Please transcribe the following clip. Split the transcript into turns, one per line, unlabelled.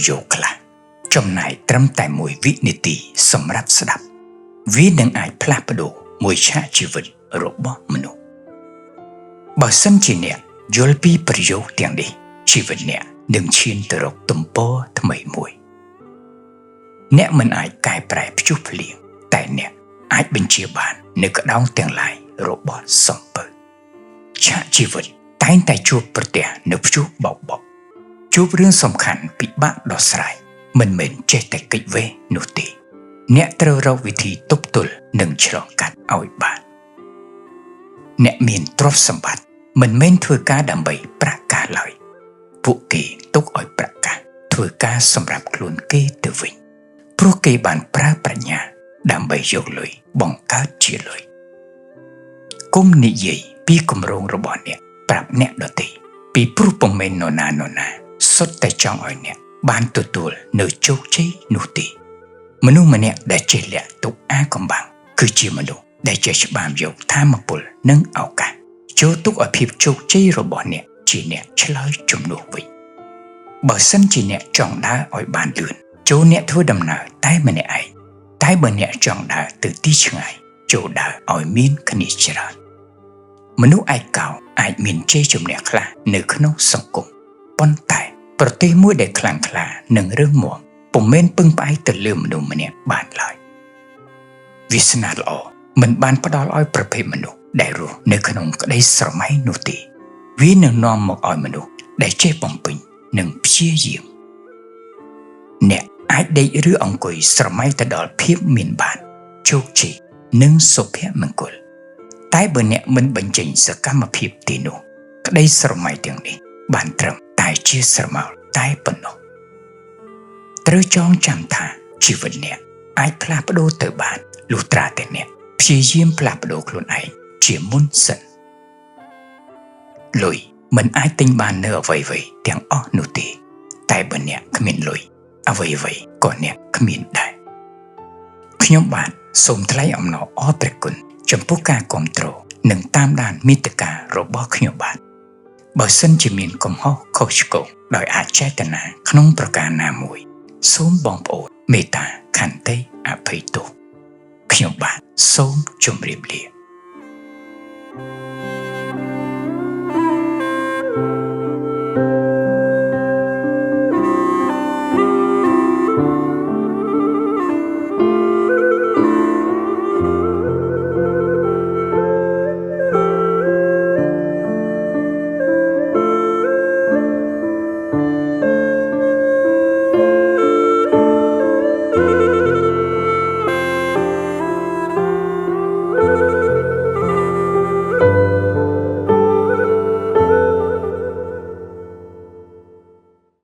យោគខ្លះចំណាយត្រឹមតែ1វិនាទីសម្រាប់ស្ដាប់វានឹងអាចផ្លាស់ប្ដូរមួយឆាកជីវិតរបស់មនុស្សបើសិនជាអ្នកយល់ពីប្រយោគទាំងនេះជីវិតអ្នកនឹងឈានទៅរកទំព័រថ្មីមួយអ្នកមិនអាចកែប្រែព្យុះភ្លៀងតែអ្នកអាចបញ្ជាបាននៅក្តោងទាំងឡាយរបស់សំពៅឆាកជីវិតតែងតែជួបប្រទះនៅព្យុះបោកបក់ជួបរឿងសំខាន់ពិបាកដោះស្រាយមិនមែនចេះតែគេចវេះនោះទេអ្នកត្រូវរកវិធីទប់ទល់និងឆ្លងកាត់ឲ្យបានអ្នកមានទ្រព្យសម្បត្តិមិនមែនធ្វើការដើម្បីប្រាក់កាសឡើយពួកគេទុកឲ្យប្រាក់កាសធ្វើការសម្រាប់ខ្លួនគេទៅវិញព្រោះគេបានប្រើប្រាជ្ញាដើម្បីយកលុយបង្កើតជាលុយគុំនិយាយពីគម្រោងរបស់អ្នកប្រាប់អ្នកដទៃពីព្រោះពុំមែននរណាសុទ្ធតែចង់ឲ្យអ្នកបានទទួលនៅជោគជ័យនោះទេមនុស្សម្នាក់ដែលចេះលាក់ទុកអាកំបាំងគឺជាមនុស្សដែលចេះច្បាមយកធម៌ពលនិងឱកាសចូលទុកឲ្យភាពជោគជ័យរបស់អ្នកជាអ្នកឆ្លើយជំនួសវិញបើសិនជាអ្នកចង់ដើរឲ្យបានលឿនចូលអ្នកធ្វើដំណើរតែម្នាក់ឯងតែបើអ្នកចង់ដើរទៅទីឆ្ងាយចូលដើរឲ្យមានគ្នាច្រើនមនុស្សឯកោអាចមានជ័យជំនះខ្លះនៅក្នុងសង្គមប៉ុន្តែប្រទេសមួយដែលខ្លាំងក្លានិងរឹងមាំពុំមែនពឹងផ្អែកទៅលើមនុស្សម្នាក់បានឡើយវាសនាល្អមិនបានផ្ដល់ឲ្យប្រភេទមនុស្សដែលរស់នៅក្នុងក្តីស្រមៃនោះទេវានឹងនាំមកឲ្យមនុស្សដែលចេះបំពេញនិងព្យាយាមអ្នកអាចដេកឬអង្គុយស្រមៃទៅដល់ភាពមានបានជោគជ័យនិងសុភមង្គលតែបើអ្នកមិនបញ្ចេញសកម្មភាពទីនោះក្តីស្រមៃទាំងនេះបានត្រឹមតែជាស្រមោលតែប៉ុណ្ណោះត្រូវចងចាំថាជីវិតអ្នកអាចផ្លាស់ប្ដូរទៅបានលុះត្រាតែអ្នកព្យាយាមផ្លាស់ប្ដូរខ្លួនឯងជាមុនសិនលុយមិនអាចទិញបាននៅអ្វីៗទាំងអស់នោះទេតែបើអ្នកគ្មានលុយអ្វីៗក៏អ្នកគ្មានដែរខ្ញុំបាទសូមថ្លែងអំណរអរព្រះគុណចំពោះការគាំទ្រនិងតាមដានមាតិការបស់ខ្ញុំបាទបើសិនជាមានកំហុសខុសឆ្គងដោយអចេតនាក្នុងប្រការណាមួយសូមបងប្អូនមេត្តាខន្តីអភ័យទោសខ្ញុំបាទសូមជម្រាបលា